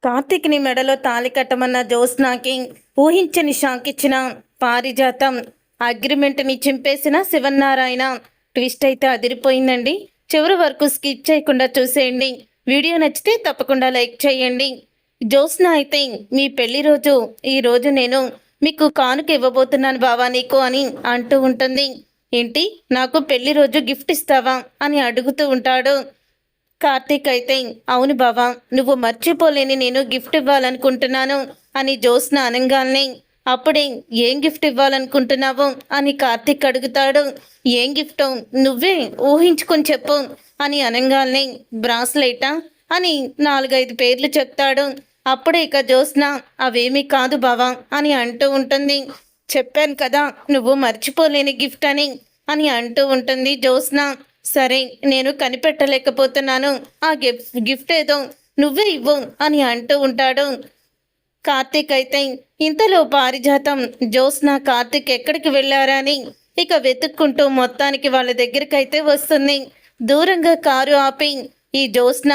కార్తీక్‌ని మెడలో తాళి కట్టమన్న జ్యోత్స్నాకి ఊహించని షాక్ ఇచ్చిన పారిజాతం. అగ్రిమెంట్‌ని చింపేసిన శివన్నారాయణ. ట్విస్ట్ అయితే అదిరిపోయిందండి. చివరి వరకు స్కిప్ చేయకుండా చూసేయండి. వీడియో నచ్చితే తప్పకుండా లైక్ చేయండి. జ్యోత్స్న అయితే మీ పెళ్లి రోజు ఈరోజు నేను మీకు కానుక ఇవ్వబోతున్నాను బావా నీకు అని అంటూ ఉంటుంది. ఏంటి, నాకు పెళ్లి రోజు గిఫ్ట్ ఇస్తావా అని అడుగుతూ ఉంటాడు. కార్తీక్ అయితే అవును బావా, నువ్వు మర్చిపోలేని నేను గిఫ్ట్ ఇవ్వాలనుకుంటున్నాను అని జ్యోత్స్న అనంగాల్ని అప్పుడే ఏం గిఫ్ట్ ఇవ్వాలనుకుంటున్నావు అని కార్తీక్ అడుగుతాడు. ఏం గిఫ్టో నువ్వే ఊహించుకొని చెప్పు అని అనంగాల్ని బ్రాస్లెటా అని 4-5 పేర్లు చెప్తాడు. అప్పుడే ఇక జ్యోత్స్న అవేమీ కాదు బావా అని అంటూ ఉంటుంది. చెప్పాను కదా నువ్వు మర్చిపోలేని గిఫ్ట్ అని అంటూ ఉంటుంది జ్యోత్స్న. సరే, నేను కనిపెట్టలేకపోతున్నాను, ఆ గిఫ్ట్ ఏదో నువ్వే ఇవ్వు అని అంటూ ఉంటాడు. కార్తీక్ అయితే ఇంతలో పారిజాతం జ్యోత్స్న కార్తీక్ ఎక్కడికి వెళ్ళారా అని ఇక వెతుక్కుంటూ మొత్తానికి వాళ్ళ దగ్గరికైతే వస్తుంది. దూరంగా కారు ఆపి ఈ జ్యోత్స్న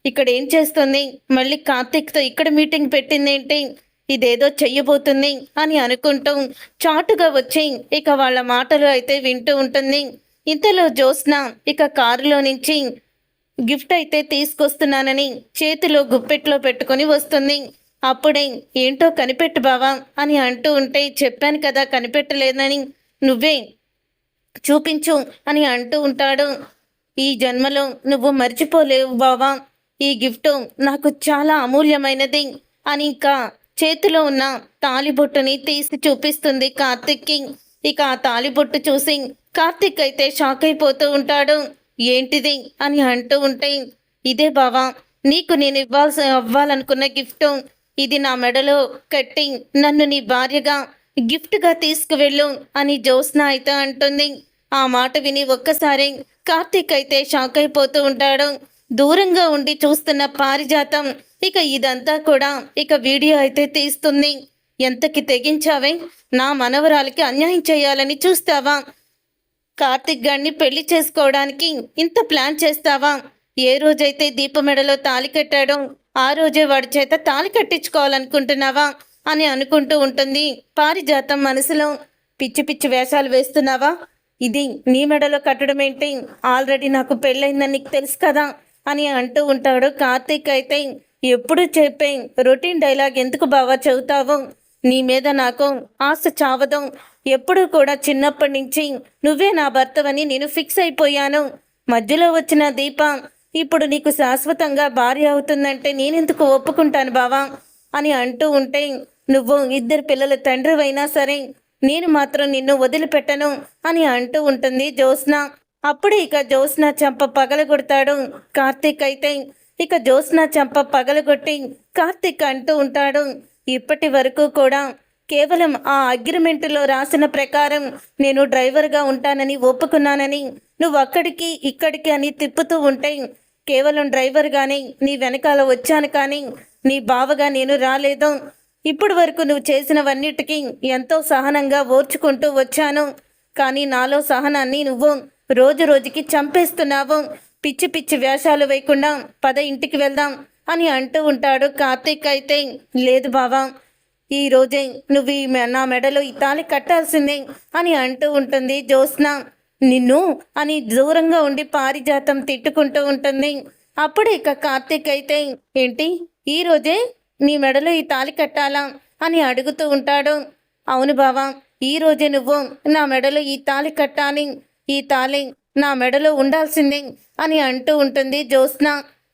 ఇక్కడ ఏం చేస్తుంది, మళ్ళీ కార్తీక్తో ఇక్కడ మీటింగ్ పెట్టిందేంటి, ఇదేదో చెయ్యబోతుంది అని అనుకుంటూ చాటుగా వచ్చి ఇక వాళ్ళ మాటలు అయితే వింటూ ఉంటుంది. ఇంతలో జ్యోత్స్న ఇక కారులో నుంచి గిఫ్ట్ అయితే తీసుకొస్తున్నానని చేతిలో గుప్పెట్లో పెట్టుకొని వస్తుంది. అప్పుడే ఏంటో కనిపెట్టు బావా అని అంటూ ఉంటే చెప్పాను కదా కనిపెట్టలేదని, నువ్వే చూపించు అని అంటూ ఉంటాడు. ఈ జన్మలో నువ్వు మర్చిపోలేవు బావా, ఈ గిఫ్ట్ నాకు చాలా అమూల్యమైనది అని ఇంకా చేతిలో ఉన్న తాలిబొట్టుని తీసి చూపిస్తుంది కార్తిక్కి. ఇక ఆ తాలిబొట్టు చూసి కార్తిక్ అయితే షాక్ అయిపోతూ ఉంటాడు. ఏంటిది అని అంటూ ఉంటే ఇదే బావా, నీకు నేను అవ్వాలనుకున్న గిఫ్ట్, ఇది నా మెడలో కట్టి నన్ను నీ భార్యగా గిఫ్ట్గా తీసుకువెళ్ళు అని జ్యోత్స్న అయితే అంటుంది. ఆ మాట విని ఒక్కసారి కార్తిక్ అయితే షాక్ అయిపోతూ ఉంటాడు. దూరంగా ఉండి చూస్తున్న పారిజాతం ఇక ఇదంతా కూడా ఇక వీడియో అయితే తీస్తుంది. ఎంతకి తెగించావే, నా మనవరాలకి అన్యాయం చేయాలని చూస్తావా, కార్తిక్ గారిని పెళ్లి చేసుకోవడానికి ఇంత ప్లాన్ చేస్తావా, ఏ రోజైతే దీప మెడలో తాళి కట్టాడో ఆ రోజే వాడి చేత తాళి కట్టించుకోవాలనుకుంటున్నావా అని అనుకుంటూ ఉంటుంది. పారిజాతం మనసులో పిచ్చి పిచ్చి వేషాలు వేస్తున్నావా, ఇది నీ మెడలో కట్టడం ఏంటి, ఆల్రెడీ నాకు పెళ్ళైందని నీకు తెలుసు కదా అని అంటూ ఉంటాడు. కార్తీక్ అయితే ఎప్పుడు చెప్పే రొటీన్ డైలాగ్ ఎందుకు బావా చెబుతావు, నీ మీద నాకు ఆశ చావదు, ఎప్పుడు కూడా చిన్నప్పటి నుంచి నువ్వే నా భర్తవని నేను ఫిక్స్ అయిపోయాను, మధ్యలో వచ్చిన దీప ఇప్పుడు నీకు శాశ్వతంగా భార్య అవుతుందంటే నేనెందుకు ఒప్పుకుంటాను బావా అని అంటూ ఉంటే, నువ్వు 2 పిల్లల తండ్రివైనా సరే నేను మాత్రం నిన్ను వదిలిపెట్టను అని అంటూ ఉంటుంది జ్యోత్స్న. అప్పుడు ఇక జ్యోత్స్న చెంప పగలగొడతాడు కార్తీక్ అయితే. ఇక జ్యోత్స్న చెంప పగలగొట్టి కార్తీక్ అంటూ ఉంటాడు, ఇప్పటి వరకు కూడా కేవలం ఆ అగ్రిమెంట్లో రాసిన ప్రకారం నేను డ్రైవర్గా ఉంటానని ఒప్పుకున్నానని నువ్వు అక్కడికి ఇక్కడికి అని తిప్పుతూ ఉంటే కేవలం డ్రైవర్గానే నీ వెనకాల వచ్చాను, కానీ నీ బావగా నేను రాలేదు. ఇప్పటి వరకు నువ్వు చేసినవన్నిటికీ ఎంతో సహనంగా ఓర్చుకుంటూ వచ్చాను, కానీ నాలో సహనాన్ని నువ్వు రోజు రోజుకి చంపేస్తున్నావు, పిచ్చి పిచ్చి వేషాలు వేయకుండా పద ఇంటికి వెళ్దాం అని అంటూ ఉంటాడు. కార్తీక్ అయితే లేదు బావా, ఈరోజే నువ్వు నా మెడలో ఈ తాళి కట్టాల్సిందే అని అంటూ ఉంటుంది జ్యోత్స్న. నిన్ను అని దూరంగా ఉండి పారిజాతం తిట్టుకుంటూ ఉంటుంది. అప్పుడు ఇక కార్తీక్ అయితే ఏంటి, ఈరోజే నీ మెడలో ఈ తాళి కట్టాలా అని అడుగుతూ ఉంటాడు. అవును బావా, ఈరోజే నువ్వు నా మెడలో ఈ తాళి కట్టాలి, ఈ తాళి నా మెడలో ఉండాల్సిందే అని అంటూ ఉంటుంది జ్యోత్స్న.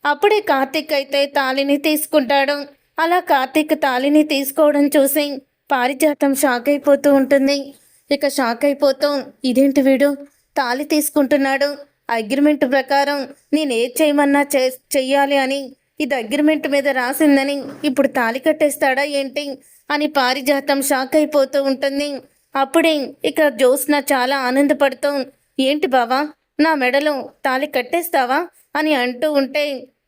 అప్పుడే కార్తీక్ అయితే తాళిని తీసుకుంటాడు. అలా కార్తీక్ తాళిని తీసుకోవడం చూసి పారిజాతం షాక్ అయిపోతూ ఉంటుంది. ఇక షాక్ అయిపోతూ ఇదేంటి వీడు తాళి తీసుకుంటున్నాడు, అగ్రిమెంట్ ప్రకారం నేను ఏది చేయమన్నా చెయ్యాలి అని ఇది అగ్రిమెంట్ మీద రాసిందని ఇప్పుడు తాళి కట్టేస్తాడా ఏంటి అని పారిజాతం షాక్ అయిపోతూ ఉంటుంది. అప్పుడే ఇక జ్యోత్స్న చాలా ఆనందపడుతూ ఏంటి బావా, నా మెడలో తాళి కట్టేస్తావా అని అంటూ ఉంటే,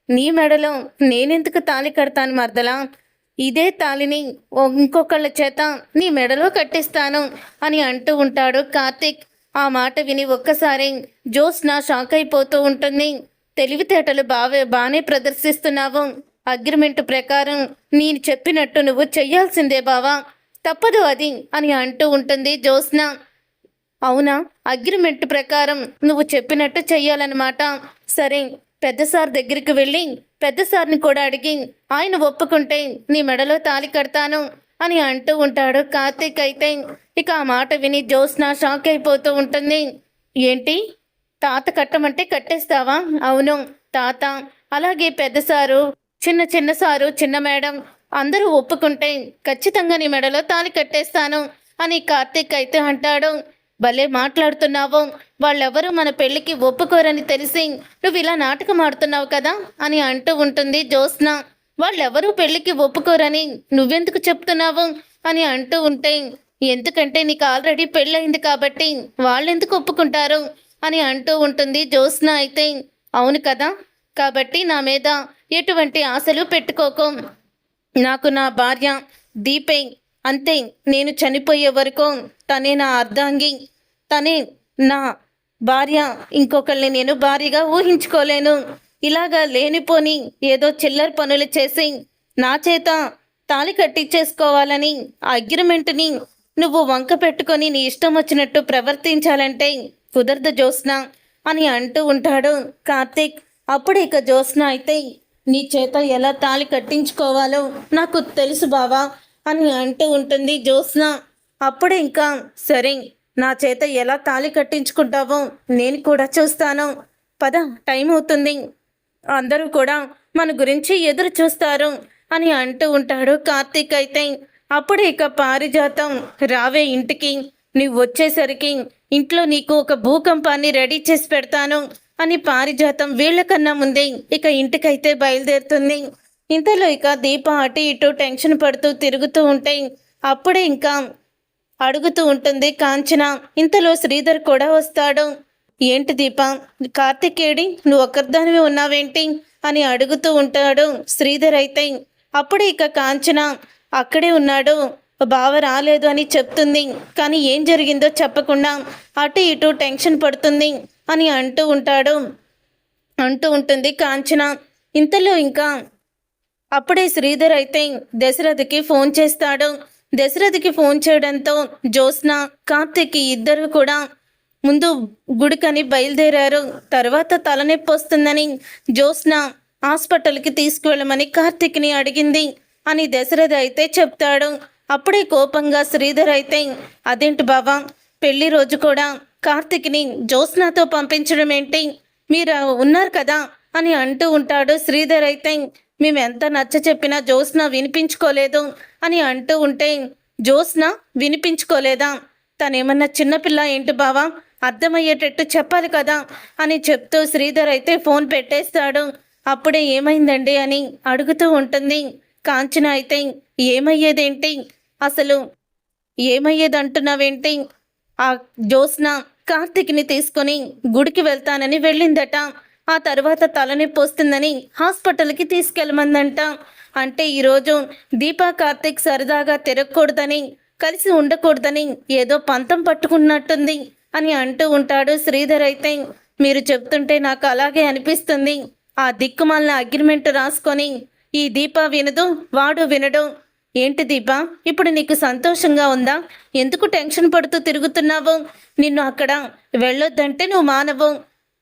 నీ మెడలో నేనెందుకు తాళి కడతాను మర్దలా, ఇదే తాళిని ఇంకొకళ్ళ చేత నీ మెడలో కట్టిస్తాను అని అంటూ ఉంటాడు కార్తీక్. ఆ మాట విని ఒక్కసారి జ్యోత్స్న షాక్ అయిపోతూ ఉంటుంది. తెలివితేటలు బాగానే ప్రదర్శిస్తున్నావు, అగ్రిమెంట్ ప్రకారం నేను చెప్పినట్టు నువ్వు చెయ్యాల్సిందే బావా, తప్పదు అది అని అంటూ ఉంటుంది జ్యోత్స్న. అవునా, అగ్రిమెంట్ ప్రకారం నువ్వు చెప్పినట్టు చెయ్యాలన్నమాట. సరే, పెద్ద సార్ దగ్గరికి వెళ్ళి పెద్ద సార్ని కూడా అడిగి ఆయన ఒప్పుకుంటే నీ మెడలో తాళి కడతాను అని అంటూ ఉంటాడు కార్తీక్. అయితే ఇక ఆ మాట విని జ్యోత్స్న షాక్ అయిపోతూ ఉంటుంది. ఏంటి, తాత కట్టమంటే కట్టేస్తావా? అవును తాత, అలాగే పెద్ద సారు, చిన్న సారు, చిన్న మేడం అందరూ ఒప్పుకుంటే ఖచ్చితంగా నీ మెడలో తాళి కట్టేస్తాను అని కార్తీక్ అయితే అంటాడు. భలే మాట్లాడుతున్నావు, వాళ్ళెవరూ మన పెళ్ళికి ఒప్పుకోరని తెలిసి నువ్వు ఇలా నాటకం ఆడుతున్నావు కదా అని అంటూ ఉంటుంది జ్యోత్స్న. వాళ్ళెవరూ పెళ్ళికి ఒప్పుకోరని నువ్వెందుకు చెప్తున్నావు అని అంటూ ఉంటే, ఎందుకంటే నీకు ఆల్రెడీ పెళ్ళయింది కాబట్టి వాళ్ళెందుకు ఒప్పుకుంటారు అని అంటూ ఉంటుంది జ్యోత్స్న. అయితే అవును కదా, కాబట్టి నా మీద ఎటువంటి ఆశలు పెట్టుకోకు. నాకు నా భార్య దీపే, అంతే. నేను చనిపోయే వరకు తనే నా అర్ధాంగి, తనే నా భార్య. ఇంకొకరిని నేను భార్యగా ఊహించుకోలేను. ఇలాగా లేనిపోని ఏదో చిల్లర పనులు చేసి నా చేత తాళి కట్టించేసుకోవాలని ఆ అగ్రిమెంట్ని నువ్వు వంక పెట్టుకొని నీ ఇష్టం వచ్చినట్టు ప్రవర్తించాలంటే కుదరదు జ్యోత్స్న అని అంటూ ఉంటాడు కార్తీక్. అప్పుడు ఇక జ్యోత్స్న అయితే, నీ చేత ఎలా తాళి కట్టించుకోవాలో నాకు తెలుసు బావా అని అంటూ ఉంటుంది జ్యోత్స్న. అప్పుడే ఇంకా సరే, నా చేత ఎలా తాళి కట్టించుకుంటావో నేను కూడా చూస్తాను, పద, టైం అవుతుంది, అందరూ కూడా మన గురించి ఎదురు చూస్తారు అని అంటూ ఉంటాడు కార్తీక్. అయితే అప్పుడు ఇక పారిజాతం, రావే ఇంటికి, నువ్వు వచ్చేసరికి ఇంట్లో నీకు ఒక భూకంపాన్ని రెడీ చేసి పెడతాను అని పారిజాతం వీళ్ళకన్నా ముందే ఇక ఇంటికైతే బయలుదేరుతుంది. ఇంతలో ఇక దీప అటు ఇటు టెన్షన్ పడుతూ తిరుగుతూ ఉంటే అప్పుడే ఇంకా అడుగుతూ ఉంటుంది కాంచన. ఇంతలో శ్రీధర్ కూడా వస్తాడు. ఏంటి దీప, కార్తీక్ ఏడి, నువ్వు ఒక్కరిదానివి ఉన్నావేంటి అని అడుగుతూ ఉంటాడు శ్రీధర్. అయితే అప్పుడే ఇక కాంచన, అక్కడే ఉన్నాడు, బావ రాలేదు అని చెప్తుంది. కానీ ఏం జరిగిందో చెప్పకుండా అటు ఇటు టెన్షన్ పడుతుంది అని అంటూ ఉంటుంది కాంచన. ఇంతలో ఇంకా అప్పుడే శ్రీధర్ అయితే దశరథకి ఫోన్ చేస్తాడు. దశరథకి ఫోన్ చేయడంతో జ్యోత్స్న, కార్తీక్ ఇద్దరు కూడా ముందు గుడికని బయలుదేరారు. తర్వాత తలనొప్పి వస్తుందని జ్యోత్స్న హాస్పిటల్కి తీసుకువెళ్ళమని కార్తీక్ని అడిగింది అని దశరథ అయితే చెప్తాడు. అప్పుడే కోపంగా శ్రీధర్ అయితే, అదేంటి బావా, పెళ్లి రోజు కూడా కార్తీక్ని జ్యోత్స్నతో పంపించడం ఏంటి, మీరు ఉన్నారు కదా అని అంటూ ఉంటాడు శ్రీధర్. అయితే మేము ఎంత నచ్చ చెప్పినా జ్యోత్స్న వినిపించుకోలేదు అని అంటూ ఉంటే, జ్యోత్స్న వినిపించుకోలేదా, తనేమన్నా చిన్నపిల్ల ఏంటి బావా, అర్థమయ్యేటట్టు చెప్పాలి కదా అని చెప్తూ శ్రీధర్ అయితే ఫోన్ పెట్టేస్తాడు. అప్పుడే ఏమైందండి అని అడుగుతూ ఉంటుంది కాంచన. అయితే ఏమయ్యేదేంటి, అసలు ఏమయ్యేది అంటున్నావేంటి, ఆ జ్యోత్స్న కార్తీక్ని తీసుకొని గుడికి వెళ్తానని వెళ్ళిందట. ఆ తర్వాత తలనొప్పి వస్తుందని హాస్పిటల్కి తీసుకెళ్ళమందంట. అంటే ఈరోజు దీపా కార్తీక్ సరదాగా తిరగకూడదని, కలిసి ఉండకూడదని ఏదో పంతం పట్టుకున్నట్టుంది అని అంటూ ఉంటాడు శ్రీధర్. అయితే మీరు చెప్తుంటే నాకు అలాగే అనిపిస్తుంది. ఆ దిక్కుమాలిన అగ్రిమెంట్ రాసుకొని ఈ దీప వినదు, వాడు వినడు. ఏంటి దీప, ఇప్పుడు నీకు సంతోషంగా ఉందా? ఎందుకు టెన్షన్ పడుతూ తిరుగుతున్నావు? నిన్ను అక్కడ వెళ్ళొద్దంటే నువ్వు మానవు.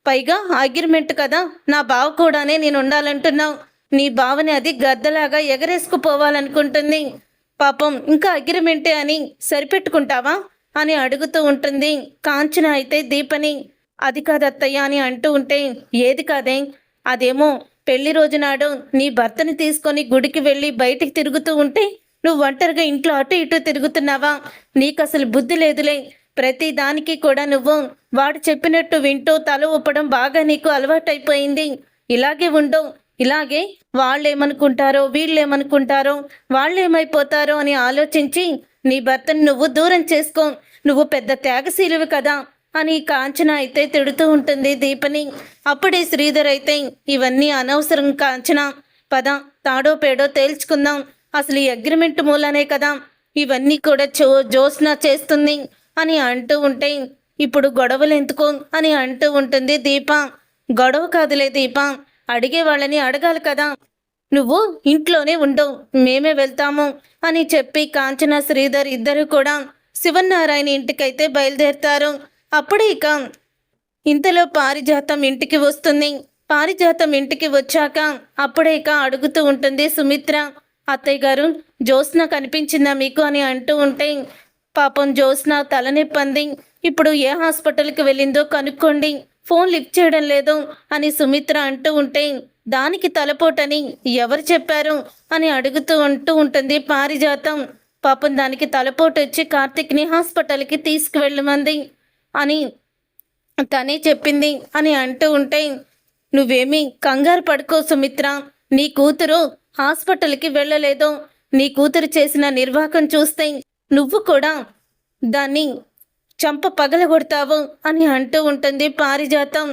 పైగా అగ్రిమెంట్ కదా, నా బావ కూడానే నేను ఉండాలంటున్నావు. నీ బావని అది గద్దలాగా ఎగరేసుకుపోవాలనుకుంటుంది. పాపం ఇంకా అగ్రిమెంటే అని సరిపెట్టుకుంటావా అని అడుగుతూ ఉంటుంది కాంచన. అయితే దీపని, అది కాదత్తయ్య అని అంటూ ఉంటే, ఏది కాదే, అదేమో పెళ్లి రోజు నాడు నీ భర్తని తీసుకొని గుడికి వెళ్ళి బయటికి తిరుగుతూ ఉంటే నువ్వు ఒంటరిగా ఇంట్లో అటు ఇటు తిరుగుతున్నావా? నీకు అసలు బుద్ధి లేదులే. ప్రతి దానికి కూడా నువ్వు వాడు చెప్పినట్టు వింటూ తల ఊపడం బాగా నీకు అలవాటైపోయింది. ఇలాగే ఉండు. ఇలాగే వాళ్ళేమనుకుంటారో, వీళ్ళేమనుకుంటారో, వాళ్ళేమైపోతారో అని ఆలోచించి నీ భర్తను నువ్వు దూరం చేసుకో. నువ్వు పెద్ద త్యాగశీలువి కదా అని కాంచన అయితే తిడుతూ ఉంటుంది దీపని. అప్పుడే శ్రీధర్ అయితే, ఇవన్నీ అనవసరం కాంచన, పద, తాడో పేడో తేల్చుకుందాం. అసలు ఈ అగ్రిమెంట్ మూలనే కదా ఇవన్నీ కూడా జ్యోత్స్న చేస్తుంది అని అంటూ ఉంటే, ఇప్పుడు గొడవలు ఎందుకు అని అంటూ ఉంటుంది దీప. గొడవ కాదులే దీప, అడిగే వాళ్ళని అడగాలి కదా. నువ్వు ఇంట్లోనే ఉండవు, మేమే వెళ్తాము అని చెప్పి కాంచన శ్రీధర్ ఇద్దరు కూడా శివనారాయణ ఇంటికైతే బయలుదేరుతారు. అప్పుడే ఇక ఇంతలో పారిజాతం ఇంటికి వస్తుంది. పారిజాతం ఇంటికి వచ్చాక అప్పుడే ఇక అడుగుతూ ఉంటుంది సుమిత్ర, అత్తయ్య గారు జ్యోత్స్న కనిపించిందా మీకు అని అంటూ ఉంటే, పాపం జ్యోత్స్న తలనొప్పంది, ఇప్పుడు ఏ హాస్పిటల్కి వెళ్ళిందో కనుక్కోండి, ఫోన్ లిఫ్ట్ చేయడం లేదు అని సుమిత్ర అంటూ ఉంటే, దానికి తలపోటని ఎవరు చెప్పారు అని అంటూ ఉంటుంది పారిజాతం. పాపం దానికి తలపోటు వచ్చి కార్తిక్ని హాస్పిటల్కి తీసుకువెళ్ళమంది అని తనే చెప్పింది అని అంటూ ఉంటే, నువ్వేమీ కంగారు పడుకో సుమిత్ర, నీ కూతురు హాస్పిటల్కి వెళ్ళలేదు, నీ కూతురు చేసిన నిర్వాహకం చూస్తే నువ్వు కూడా దాన్ని చంప పగలగొడతావు అని అంటూ ఉంటుంది పారిజాతం.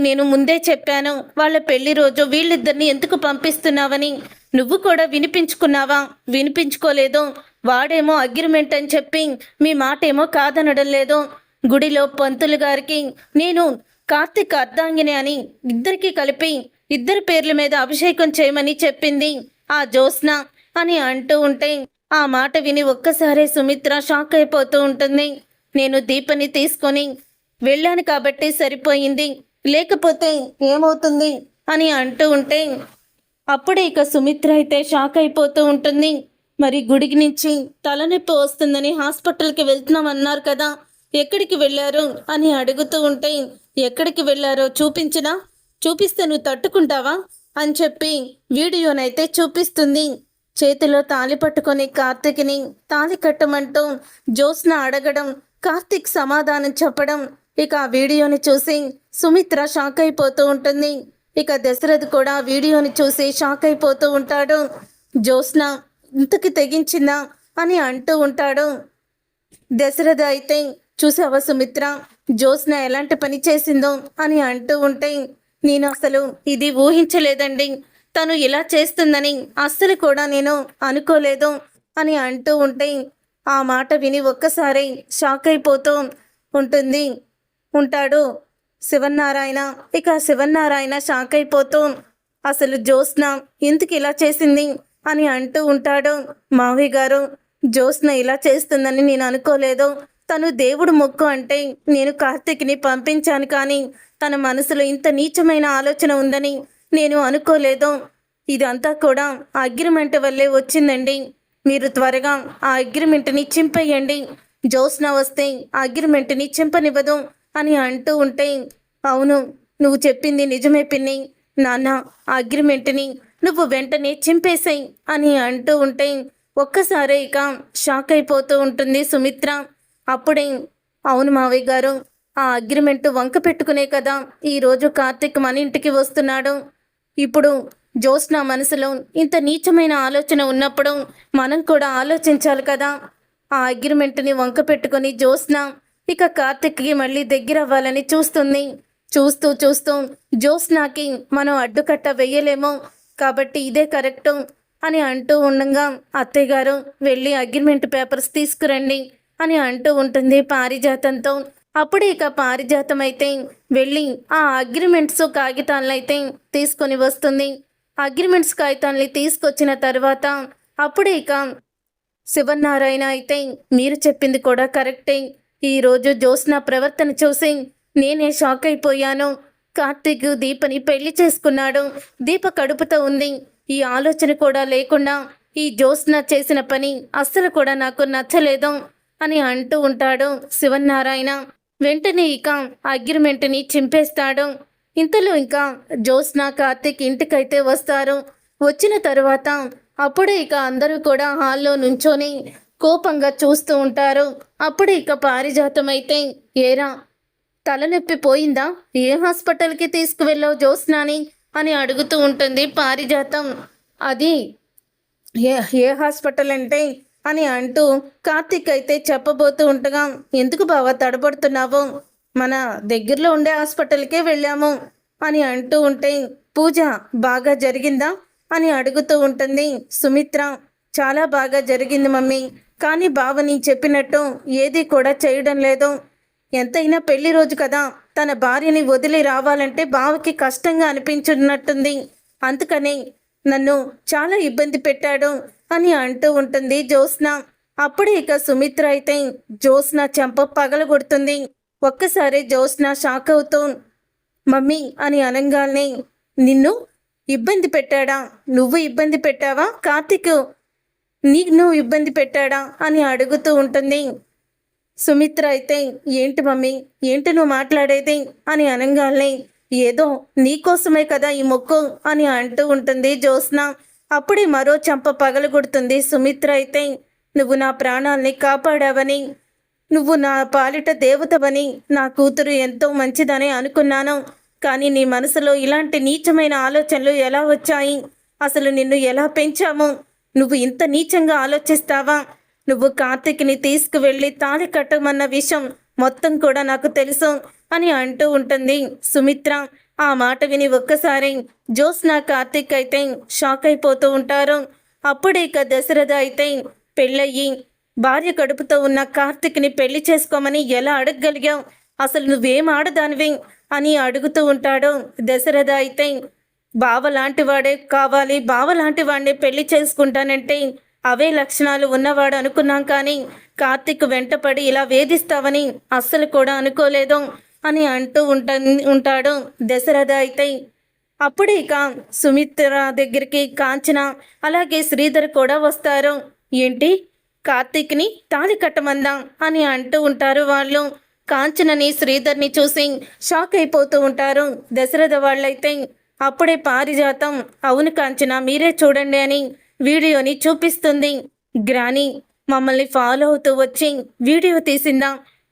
నేను ముందే చెప్పాను వాళ్ళ పెళ్లి రోజు వీళ్ళిద్దరిని ఎందుకు పంపిస్తున్నావని, నువ్వు కూడా వినిపించుకున్నావా? వినిపించుకోలేదు. వాడేమో అగ్రిమెంట్ అని చెప్పి మీ మాటేమో కాదనడం లేదు. గుడిలో పంతులు గారికి నేను కార్తిక్ అర్ధాంగిని అని ఇద్దరికి కలిపి ఇద్దరి పేర్ల మీద అభిషేకం చేయమని చెప్పింది ఆ జ్యోత్స్న అని అంటూ ఉంటే, ఆ మాట విని ఒక్కసారే సుమిత్ర షాక్ అయిపోతూ ఉంటుంది. నేను దీపని తీసుకొని వెళ్ళాను కాబట్టి సరిపోయింది, లేకపోతే ఏమవుతుంది అని అంటూ ఉంటే, అప్పుడే ఇక సుమిత్ర అయితే షాక్ అయిపోతూ ఉంటుంది. మరి గుడికి నుంచి తలనొప్పి వస్తుందని హాస్పిటల్కి వెళ్తున్నామన్నారు కదా, ఎక్కడికి వెళ్ళారు అని అడుగుతూ ఉంటే, ఎక్కడికి వెళ్ళారో చూపిస్తే నువ్వు తట్టుకుంటావా అని చెప్పి వీడియోనైతే చూపిస్తుంది. చేతిలో తాళి పట్టుకొని కార్తిక్ని తాళి కట్టమంటూ జ్యోత్స్న అడగడం, కార్తిక్ సమాధానం చెప్పడం, ఇక ఆ వీడియోని చూసి సుమిత్ర షాక్ అయిపోతూ ఉంటుంది. ఇక దశరథ్ కూడా వీడియోని చూసి షాక్ అయిపోతూ ఉంటాడు. జ్యోత్స్న ఇంతకి తెగించిందా అని అంటూ ఉంటాడు. దశరథ అయితే, చూసావా సుమిత్ర, జ్యోత్స్న ఎలాంటి పని చేసిందో అని అంటూ ఉంటే, నేను అసలు ఇది ఊహించలేదండి, తను ఇలా చేస్తుందని అస్సలు కూడా నేను అనుకోలేదు అని అంటూ ఉంటే, ఆ మాట విని ఒక్కసారి షాక్ అయిపోతూ ఉంటాడు శివనారాయణ. ఇక శివనారాయణ షాక్ అయిపోతూ, అసలు జ్యోత్స్న ఎందుకు ఇలా చేసింది అని అంటూ ఉంటాడు. మావయ్య గారు, జ్యోత్స్న ఇలా చేస్తుందని నేను అనుకోలేదు, తను దేవుడు మొక్కు అంటే నేను కార్తిక్ని పంపించాను, కానీ తన మనసులో ఇంత నీచమైన ఆలోచన ఉందని నేను అనుకోలేదు. ఇదంతా కూడా అగ్రిమెంట్ వల్లే వచ్చిందండి, మీరు త్వరగా ఆ అగ్రిమెంట్ని చింపేయండి, జ్యోత్స్న వస్తే ఆ అగ్రిమెంట్ని చింపనివ్వదు అని అంటూ ఉంటే, అవును నువ్వు చెప్పింది నిజమే పిన్ని, నాన్న ఆ అగ్రిమెంట్ని నువ్వు వెంటనే చింపేసాయి అని అంటూ ఉంటే ఒక్కసారి ఇక షాక్ అయిపోతూ ఉంటుంది సుమిత్ర. అప్పుడే, అవును మావయ్య గారు, ఆ అగ్రిమెంట్ వంక పెట్టుకునే కదా ఈరోజు కార్తిక్ మన ఇంటికి వస్తున్నాడు. ఇప్పుడు జ్యోత్స్న మనసులో ఇంత నీచమైన ఆలోచన ఉన్నప్పుడు మనం కూడా ఆలోచించాలి కదా. ఆ అగ్రిమెంట్ని వంక పెట్టుకుని జ్యోత్స్న ఇక కార్తిక్కి మళ్ళీ దగ్గర అవ్వాలని చూస్తుంది. చూస్తూ జ్యోత్స్నకి మనం అడ్డుకట్ట వెయ్యలేమో, కాబట్టి ఇదే కరెక్టు అని అంటూ ఉండగా, అత్తయ్య గారు వెళ్ళి అగ్రిమెంట్ పేపర్స్ తీసుకురండి అని అంటూ ఉంటుంది పారిజాతంతో. అప్పుడు ఇక పారిజాతం అయితే వెళ్ళి ఆ అగ్రిమెంట్స్ కాగితాలను అయితే తీసుకొని వస్తుంది. అగ్రిమెంట్స్ కాగితాలని తీసుకొచ్చిన తర్వాత అప్పుడే ఇక శివనారాయణ అయితే, మీరు చెప్పింది కూడా కరెక్టే, ఈరోజు జ్యోత్స్న ప్రవర్తన చూసి నేనే షాక్ అయిపోయాను. కార్తీక్ దీపని పెళ్లి చేసుకున్నాడు, దీప కడుపుతో ఉంది, ఈ ఆలోచన కూడా లేకుండా ఈ జ్యోత్స్న చేసిన పని అస్సలు కూడా నాకు నచ్చలేదు అని అంటూ ఉంటాడు శివనారాయణ. వెంటనే ఇక అగ్రిమెంట్ని చింపేస్తాడు. ఇంతలో ఇంకా జ్యోత్స్న కార్తిక్ ఇంటికైతే వస్తారు. వచ్చిన తరువాత అప్పుడే ఇక అందరూ కూడా హాల్లో నుంచొని కోపంగా చూస్తూ ఉంటారు. అప్పుడే ఇక పారిజాతం అయితే, ఏరా తలనొప్పి పోయిందా, ఏ హాస్పిటల్కి తీసుకువెళ్ళావు జ్యోత్స్నాని అని అడుగుతూ ఉంటుంది పారిజాతం. అది ఏ హాస్పిటల్ అంటే అని అంటూ కార్తిక్ అయితే చెప్పబోతూ ఉండగా, ఎందుకు బావా తడబడుతున్నావు, మన దగ్గరలో ఉండే హాస్పిటల్కే వెళ్ళాము అని అంటూ ఉంటే, పూజ బాగా జరిగిందా అని అడుగుతూ ఉంటుంది సుమిత్ర. చాలా బాగా జరిగింది మమ్మీ, కానీ బావని చెప్పినట్టు ఏది కూడా చేయడం లేదు. ఎంతైనా పెళ్లి రోజు కదా, తన భార్యని వదిలి రావాలంటే బావకి కష్టంగా అనిపించున్నట్టుంది. అందుకనే నన్ను చాలా ఇబ్బంది పెట్టాడు అని అంటూ ఉంటుంది జ్యోత్స్న. అప్పుడే ఇక సుమిత్ర అయితే జ్యోత్స్న చెంప పగలగొడుతుంది. ఒక్కసారి జ్యోత్స్న షాక్ అవుతూ మమ్మీ అని అనగానే, నిన్ను ఇబ్బంది పెట్టాడా? నువ్వు ఇబ్బంది పెట్టావా? కార్తీక్ నువ్వు ఇబ్బంది పెట్టాడా అని అడుగుతూ ఉంటుంది. సుమిత్ర అయితే ఏంటి మమ్మీ, ఏంటి నువ్వు మాట్లాడేది అని అనగానే, ఏదో నీకోసమే కదా ఈ మొక్కు అని అంటూ ఉంటుంది జ్యోత్స్న. అప్పుడే మరో చెంప పగలగొడుతుంది సుమిత్ర అయితే, నువ్వు నా ప్రాణాల్ని కాపాడావని, నువ్వు నా పాలిట దేవతవని, నా కూతురు ఎంతో మంచిదని అనుకున్నాను. కానీ నీ మనసులో ఇలాంటి నీచమైన ఆలోచనలు ఎలా వచ్చాయి? అసలు నిన్ను ఎలా పెంచాము? నువ్వు ఇంత నీచంగా ఆలోచిస్తావా? నువ్వు కార్తీక్ని తీసుకువెళ్ళి తాళి కట్టమన్న విషయం మొత్తం కూడా నాకు తెలుసు అని అంటూ ఉంటుంది సుమిత్ర. ఆ మాట విని ఒక్కసారి జ్యోత్స్న కార్తీక్ అయితే షాక్ అయిపోతూ ఉంటారు. అప్పుడే ఇక దశరథ అయితే పెళ్ళయ్యి భార్య కడుపుతో ఉన్న కార్తీక్ని పెళ్లి చేసుకోమని ఎలా అడగగలిగావు? అసలు నువ్వేం ఆడదానివి అని అడుగుతూ ఉంటాడు. దశరథ అయితే బావలాంటి వాడే కావాలి, బావలాంటి వాడిని పెళ్లి చేసుకుంటానంటే అవే లక్షణాలు ఉన్నవాడు అనుకున్నాం, కానీ కార్తీక్ వెంటపడి ఇలా వేధిస్తావని అస్సలు కూడా అనుకోలేదు అని అంటూ ఉంటాడు దశరథ అయితే. అప్పుడే ఇక సుమిత్ర దగ్గరికి కాంచన అలాగే శ్రీధర్ కూడా వస్తారు. ఏంటి, కార్తీక్ని తాళి కట్టమందాం అని అంటూ ఉంటారు వాళ్ళు. కాంచనని శ్రీధర్ని చూసి షాక్ అయిపోతూ ఉంటారు దశరథ వాళ్ళైతే. అప్పుడే పారిజాతం, అవును కాంచన మీరే చూడండి అని వీడియోని చూపిస్తుంది. గ్రాని మమ్మల్ని ఫాలో అవుతూ వచ్చి వీడియో తీసిందా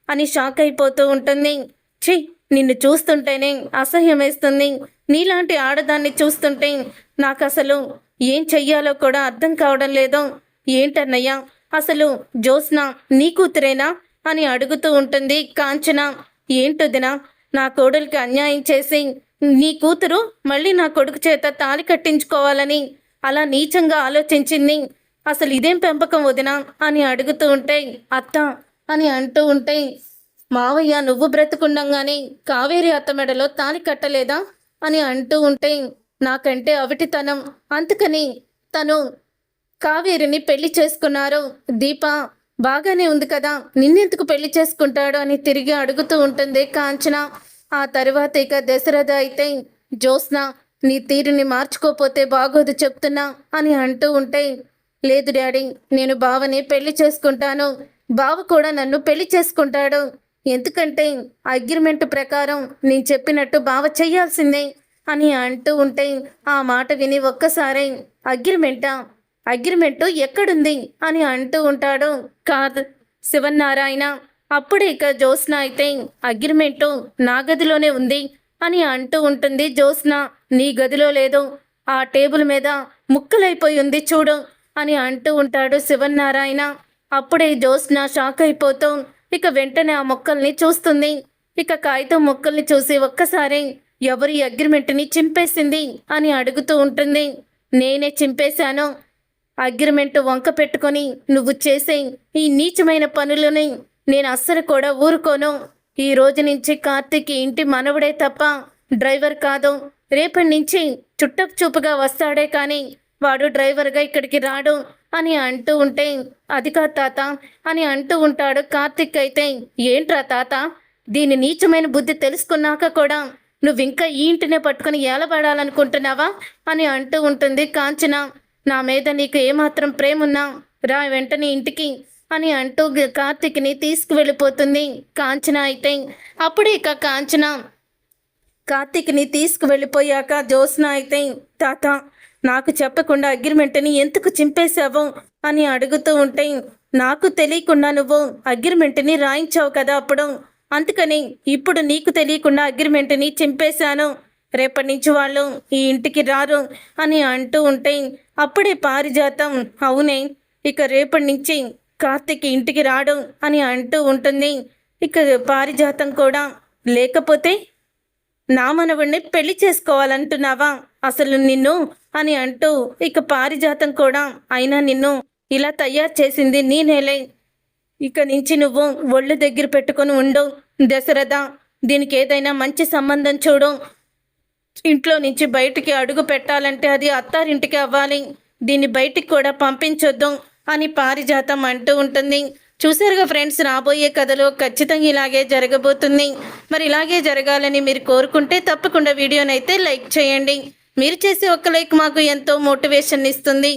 అని షాక్ అయిపోతూ ఉంటుంది. ఛీ, నిన్ను చూస్తుంటేనే అసహ్యం వేస్తుంది. నీలాంటి ఆడదాన్ని చూస్తుంటే నాకు అసలు ఏం చెయ్యాలో కూడా అర్థం కావడం లేదు. ఏంటన్నయ్యా, అసలు జ్యోత్స్న నీ కూతురేనా అని అడుగుతూ ఉంటుంది కాంచన. ఏంటొదినా, నా కోడలికి అన్యాయం చేసి నీ కూతురు మళ్ళీ నా కొడుకు చేత తాళి కట్టించుకోవాలని అలా నీచంగా ఆలోచించింది. అసలు ఇదేం పెంపకం వదినా అని అడుగుతూ ఉంటే, అత్త అని అంటూ ఉంటే, మావయ్య నువ్వు బ్రతుకుండంగానే కావేరి అత్త మెడలో తాళి కట్టలేదా అని అంటూ ఉంటే, నాకంటే అవిటితనం, అందుకని తను కావేరిని పెళ్లి చేసుకున్నారు. దీప బాగానే ఉంది కదా, నిన్నెందుకు పెళ్లి చేసుకుంటాడు అని తిరిగి అడుగుతూ ఉంటుంది కాంచన. ఆ తర్వాత ఇక దశరథ అయితే, జ్యోత్స్న నీ తీరుని మార్చుకోపోతే బాగోదు చెప్తున్నా అని అంటూ ఉంటే, లేదు డాడీ, నేను బావని పెళ్లి చేసుకుంటాను, బావ కూడా నన్ను పెళ్లి చేసుకుంటాడు. ఎందుకంటే అగ్రిమెంట్ ప్రకారం నేను చెప్పినట్టు బావ చెయ్యాల్సిందే అని అంటూ ఉంటే, ఆ మాట విని ఒక్కసారి అగ్రిమెంటు ఎక్కడుంది అని అంటూ ఉంటాడు శివన్నారాయణ. అప్పుడే ఇక జ్యోత్స్న అయితే, అగ్రిమెంటు నా గదిలోనే ఉంది అని అంటూ ఉంటుంది జ్యోత్స్న. నీ గదిలో లేదు, ఆ టేబుల్ మీద ముక్కలైపోయి ఉంది చూడు అని అంటూ ఉంటాడు శివన్నారాయణ. అప్పుడే జ్యోత్స్న షాక్ అయిపోతూ ఇక వెంటనే ఆ మొక్కల్ని చూస్తుంది. ఇక కాగితం మొక్కల్ని చూసి ఒక్కసారి ఎవరి అగ్రిమెంట్ని చింపేసింది అని అడుగుతూ ఉంటుంది. నేనే చింపేశాను. అగ్రిమెంట్ వంక పెట్టుకొని నువ్వు చేసే ఈ నీచమైన పనులని నేను అస్సలు కూడా ఊరుకోను. ఈ రోజు నుంచి కార్తీక్ ఇంటి మనవడే తప్ప డ్రైవర్ కాదు. రేపటి నుంచి చుట్టపు చూపుగా వస్తాడే కానీ వాడు డ్రైవర్గా ఇక్కడికి రాడు అని అంటూ ఉంటే, అది కాదు తాత అని అంటూ ఉంటాడు కార్తీక్ అయితే. ఏంట్రా తాత, దీని నీచమైన బుద్ధి తెలుసుకున్నాక కూడా నువ్వింకా ఈ ఇంటినే పట్టుకుని ఏలబడాలనుకుంటున్నావా అని అంటూ ఉంటుంది కాంచన. నా మీద నీకు ఏమాత్రం ప్రేమున్నా రా వెంటనే ఇంటికి అని అంటూ కార్తీక్ని తీసుకువెళ్ళిపోతుంది కాంచన అయితే. అప్పుడే ఇక కాంచన కార్తీక్ని తీసుకువెళ్ళిపోయాక జ్యోత్స్న అయితే, తాత నాకు చెప్పకుండా అగ్రిమెంట్ని ఎందుకు చింపేశావు అని అడుగుతూ ఉంటే, నాకు తెలియకుండా నువ్వు అగ్రిమెంట్ని రాయించావు కదా అప్పుడు, అందుకని ఇప్పుడు నీకు తెలియకుండా అగ్రిమెంట్ని చింపేశాను. రేపటి నుంచి వాళ్ళు ఈ ఇంటికి రారు అని అంటూ ఉంటే, అప్పుడే పారిజాతం, అవునే, ఇక రేపటి నుంచి కార్తీక్ ఇంటికి రాడు అని అంటూ ఉంటుంది. ఇక పారిజాతం కూడా, లేకపోతే నా మనవుడిని పెళ్లి చేసుకోవాలంటున్నావా అసలు నిన్ను అని అంటూ ఇక పారిజాతం కూడా, అయినా నిన్ను ఇలా తయారు చేసింది నేనేలే, ఇక నుంచి నువ్వు ఒళ్ళు దగ్గర పెట్టుకొని ఉండు దశరథ, దీనికి ఏదైనా మంచి సంబంధం ఇంట్లో నుంచి బయటికి అడుగు పెట్టాలంటే అది అత్తారింటికి అవ్వాలి. దీన్ని బయటికి కూడా పంపించొద్దు అని పారిజాతం అంటూ ఉంటుంది. చూసారుగా ఫ్రెండ్స్, రాబోయే కథలో ఖచ్చితంగా ఇలాగే జరగబోతుంది. మరి ఇలాగే జరగాలని మీరు కోరుకుంటే తప్పకుండా వీడియోనైతే లైక్ చేయండి. మీరు చేసే ఒక్క లైక్ మాకు ఎంతో మోటివేషన్ ఇస్తుంది.